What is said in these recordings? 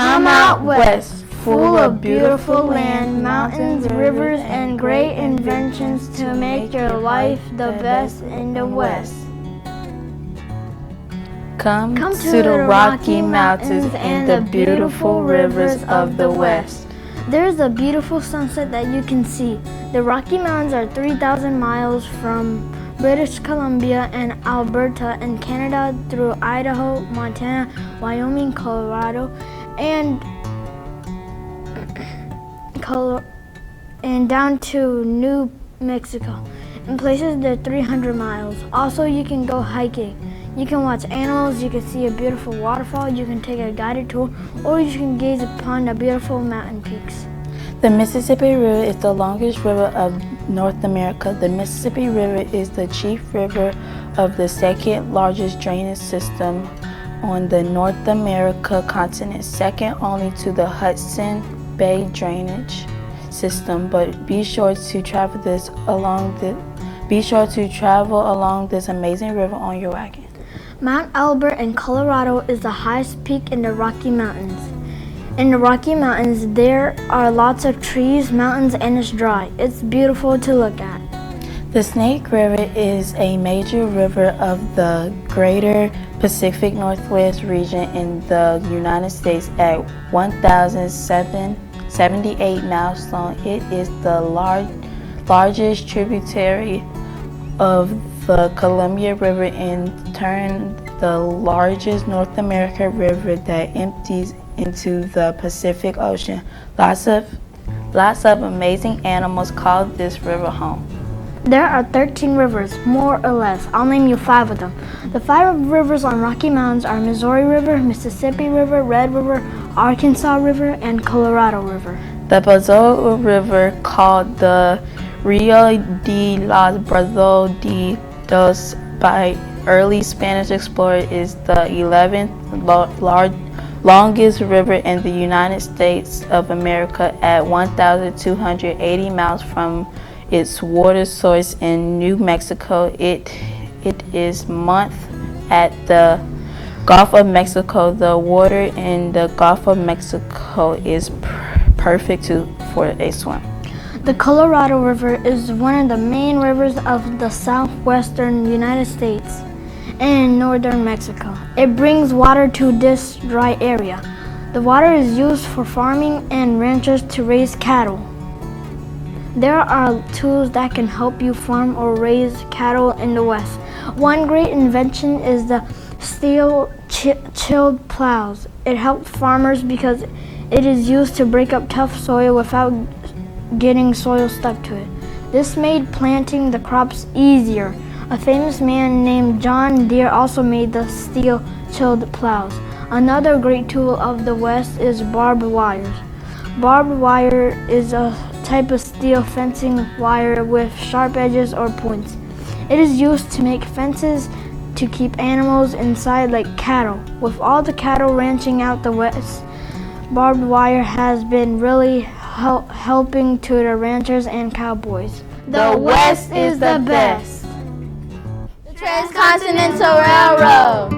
Come out west, full of beautiful land, mountains, rivers, and great inventions to make your life the best in the West. Come to the Rocky Mountains and the beautiful rivers of the West. There's a beautiful sunset that you can see. The Rocky Mountains are 3,000 miles from British Columbia and Alberta in Canada through Idaho, Montana, Wyoming, Colorado, and down to New Mexico. In places they're 300 miles. Also, you can go hiking. You can watch animals, you can see a beautiful waterfall, you can take a guided tour, or you can gaze upon the beautiful mountain peaks. The Mississippi River is the longest river of North America. The Mississippi River is the chief river of the second largest drainage system on the North America continent, second only to the Hudson Bay drainage system. But be sure to travel along this amazing river on your wagon. Mount Albert in Colorado is the highest peak in the Rocky Mountains. In the Rocky Mountains, there are lots of trees, mountains, and it's dry. It's beautiful to look at. The Snake River is a major river of the greater Pacific Northwest region in the United States at 1,078 miles long. It is the largest tributary of the Columbia River, in turn the largest North American river that empties into the Pacific Ocean. Lots of amazing animals call this river home. There are 13 rivers, more or less. I'll name you 5 of them. The 5 rivers on Rocky Mountains are Missouri River, Mississippi River, Red River, Arkansas River, and Colorado River. The Bozo River, called the Rio de los Brazos by early Spanish explorers, is the 11th longest river in the United States of America at 1,280 miles from its water source in New Mexico. It is month at the Gulf of Mexico. The water in the Gulf of Mexico is perfect for a swim. The Colorado River is one of the main rivers of the southwestern United States and northern Mexico. It brings water to this dry area. The water is used for farming and ranchers to raise cattle. There are tools that can help you farm or raise cattle in the West. One great invention is the steel-chilled plows. It helps farmers because it is used to break up tough soil without getting soil stuck to it. This made planting the crops easier. A famous man named John Deere also made the steel-chilled plows. Another great tool of the West is barbed wires. Barbed wire is a type of steel fencing wire with sharp edges or points. It is used to make fences to keep animals inside like cattle. With all the cattle ranching out the West, barbed wire has been really helping to the ranchers and cowboys. The West is the best. The Transcontinental Railroad.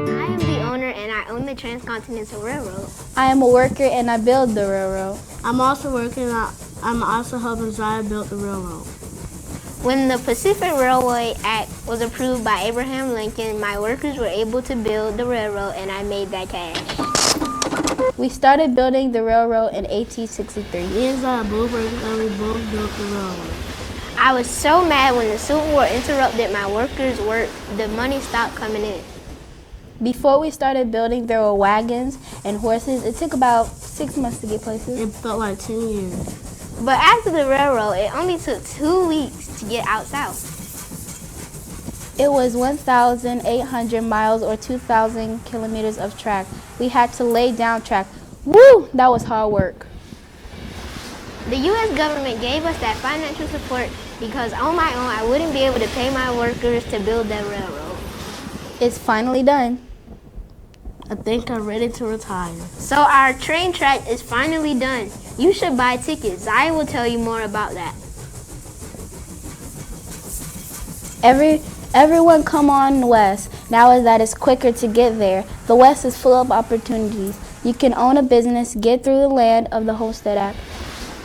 I am the owner and I own the Transcontinental Railroad. I am a worker and I build the railroad. I'm also working. I'm also helping Zion build the railroad. When the Pacific Railway Act was approved by Abraham Lincoln, my workers were able to build the railroad and I made that cash. We started building the railroad in 1863. Me and Zion both worked and we both built the railroad. I was so mad when the Civil War interrupted my workers' work, the money stopped coming in. Before we started building, there were wagons and horses. It took about 6 months to get places. It felt like 10 years. But after the railroad, it only took 2 weeks to get out south. It was 1,800 miles or 2,000 kilometers of track. We had to lay down track. Woo! That was hard work. The U.S. government gave us that financial support because on my own, I wouldn't be able to pay my workers to build that railroad. It's finally done. I think I'm ready to retire. So our train track is finally done. You should buy tickets. I will tell you more about that. Everyone come on west. Now that it's quicker to get there. The West is full of opportunities. You can own a business, get through the land of the Homestead Act,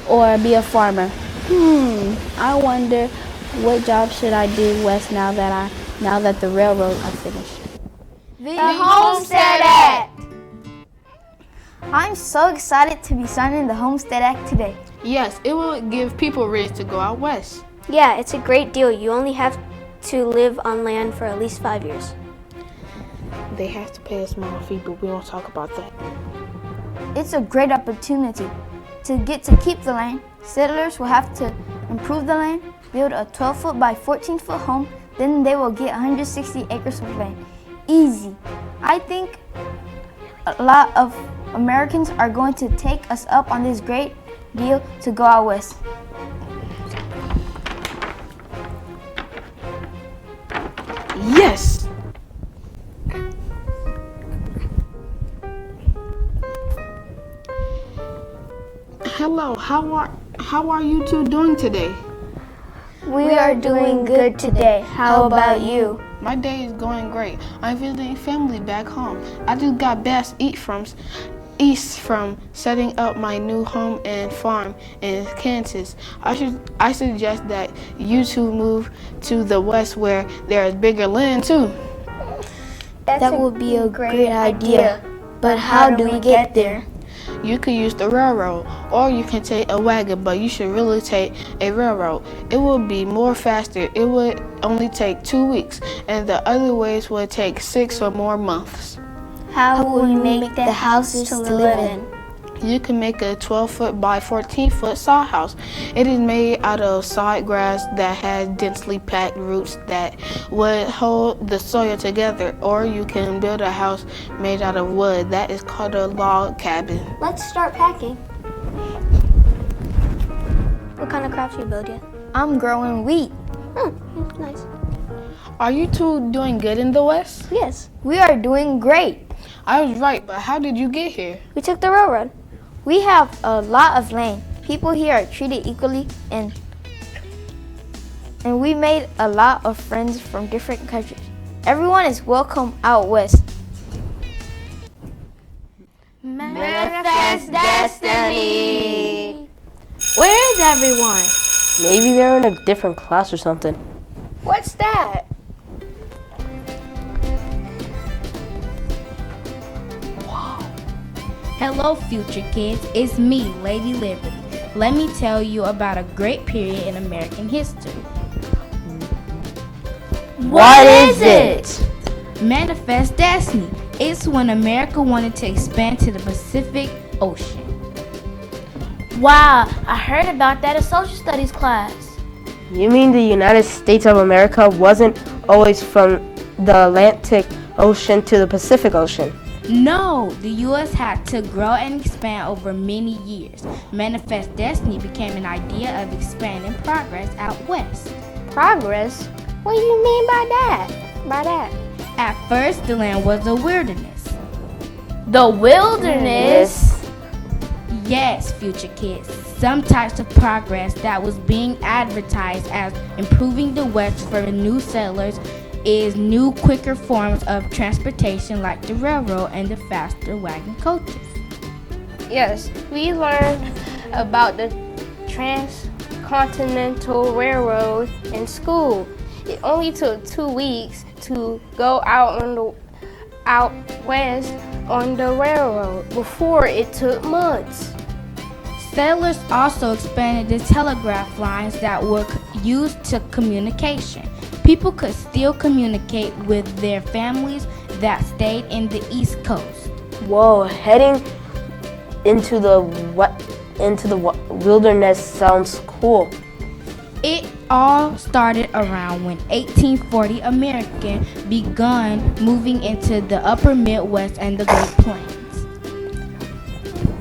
or be a farmer. I wonder what job should I do, Wes, now that the railroad are finished. The Homestead Act! I'm so excited to be signing the Homestead Act today. Yes, it will give people rights to go out west. Yeah, it's a great deal. You only have to live on land for at least 5 years. They have to pay a small fee, but we won't talk about that. It's a great opportunity to get to keep the land. Settlers will have to improve the land, build a 12-foot by 14-foot home, then they will get 160 acres of land. Easy. I think a lot of Americans are going to take us up on this great deal to go out west. Yes! Hello, how are you two doing today? We are doing good today. How about you? My day is going great. I'm visiting family back home. I just got back east from setting up my new home and farm in Kansas. I suggest that you two move to the west where there is bigger land too. That would be a great idea. But how do we get there? You could use the railroad, or you can take a wagon, but you should really take a railroad. It would be more faster. It would only take 2 weeks, and the other ways would take 6 or more months. How will we make the houses to live in? You can make a 12-foot by 14-foot saw house. It is made out of sod grass that has densely packed roots that would hold the soil together. Or you can build a house made out of wood. That is called a log cabin. Let's start packing. What kind of crops you build yet? I'm growing wheat. Nice. Are you two doing good in the West? Yes. We are doing great. I was right, but how did you get here? We took the railroad. We have a lot of land. People here are treated equally, and we made a lot of friends from different countries. Everyone is welcome out west. Manifest destiny. Where is everyone? Maybe they're in a different class or something. What's that? Hello, future kids. It's me, Lady Liberty. Let me tell you about a great period in American history. What is it? Manifest Destiny. It's when America wanted to expand to the Pacific Ocean. Wow, I heard about that in social studies class. You mean the United States of America wasn't always from the Atlantic Ocean to the Pacific Ocean? No, the U.S. had to grow and expand over many years. Manifest Destiny became an idea of expanding progress out west. Progress? What do you mean by that? At first, the land was a wilderness. The wilderness? Yes, future kids. Some types of progress that was being advertised as improving the West for the new settlers is new, quicker forms of transportation like the railroad and the faster wagon coaches. Yes, we learned about the Transcontinental Railroad in school. It only took 2 weeks to go out west on the railroad. Before, it took months. Settlers also expanded the telegraph lines that were used to communication. People could still communicate with their families that stayed in the East Coast. Whoa, heading into the wilderness sounds cool. It all started around when 1840 Americans began moving into the upper Midwest and the Great Plains.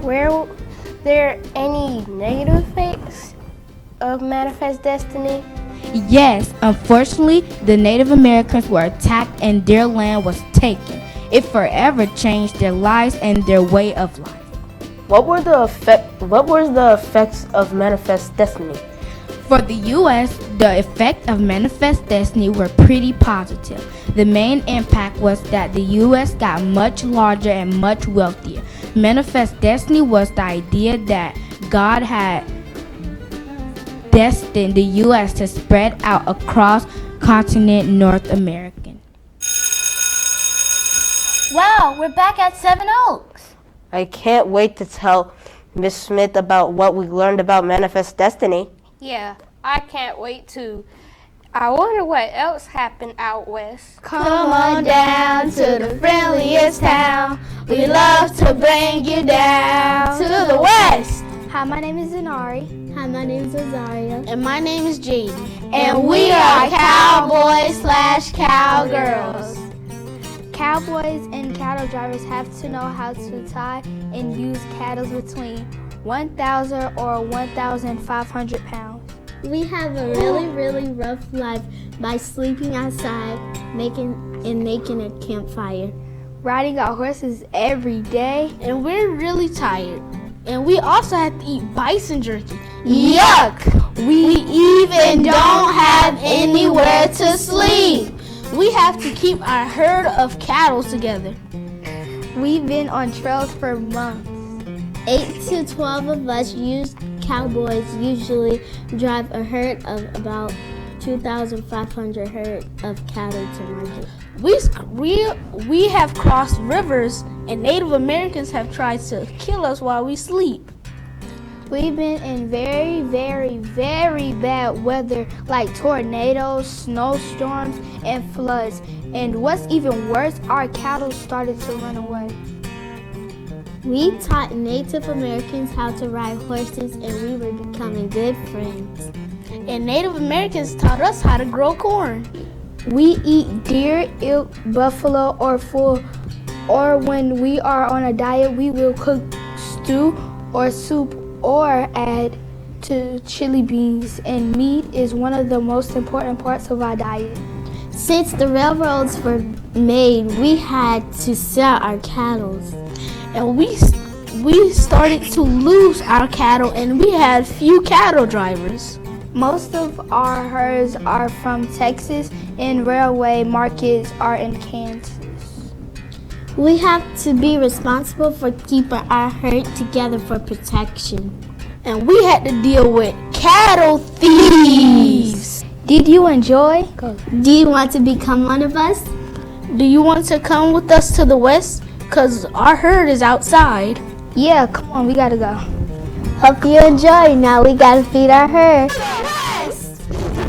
Were there any negative effects of Manifest Destiny? Yes, unfortunately, the Native Americans were attacked and their land was taken. It forever changed their lives and their way of life. What were the effects of Manifest Destiny? For the U.S., the effect of Manifest Destiny were pretty positive. The main impact was that the U.S. got much larger and much wealthier. Manifest destiny was the idea that God had destined the U.S. to spread out across continent North American. Wow, we're back at Seven Oaks. I can't wait to tell Miss Smith about what we learned about Manifest Destiny. Yeah, I can't wait too. I wonder what else happened out west. Come on down to the friendliest town. We love to bring you down to the west. Hi, my name is Zenari. Hi, my name is Azaria. And my name is Jade. And we are cowboys/cowgirls. Cowboys and cattle drivers have to know how to tie and use cattle between 1,000 or 1,500 pounds. We have a really rough life by sleeping outside, making a campfire. Riding our horses every day. And we're really tired. And we also have to eat bison jerky. Yuck! We even don't have anywhere to sleep. We have to keep our herd of cattle together. We've been on trails for months. 8 to 12 of us cowboys usually drive a herd of about 2,500 herd of cattle to market. We have crossed rivers, and Native Americans have tried to kill us while we sleep. We've been in very bad weather like tornadoes, snowstorms, and floods. And what's even worse, our cattle started to run away. We taught Native Americans how to ride horses, and we were becoming good friends. And Native Americans taught us how to grow corn. We eat deer, elk, buffalo, or when we are on a diet, we will cook stew or soup or add to chili beans. And meat is one of the most important parts of our diet. Since the railroads were made, we had to sell our cattle. And we started to lose our cattle, and we had few cattle drivers. Most of our herds are from Texas, and railway markets are in Kansas. We have to be responsible for keeping our herd together for protection. And we had to deal with cattle thieves. Did you enjoy? Do you want to become one of us? Do you want to come with us to the west? Because our herd is outside. Yeah, come on, we gotta go. Hope you enjoy. Now we gotta feed our herd.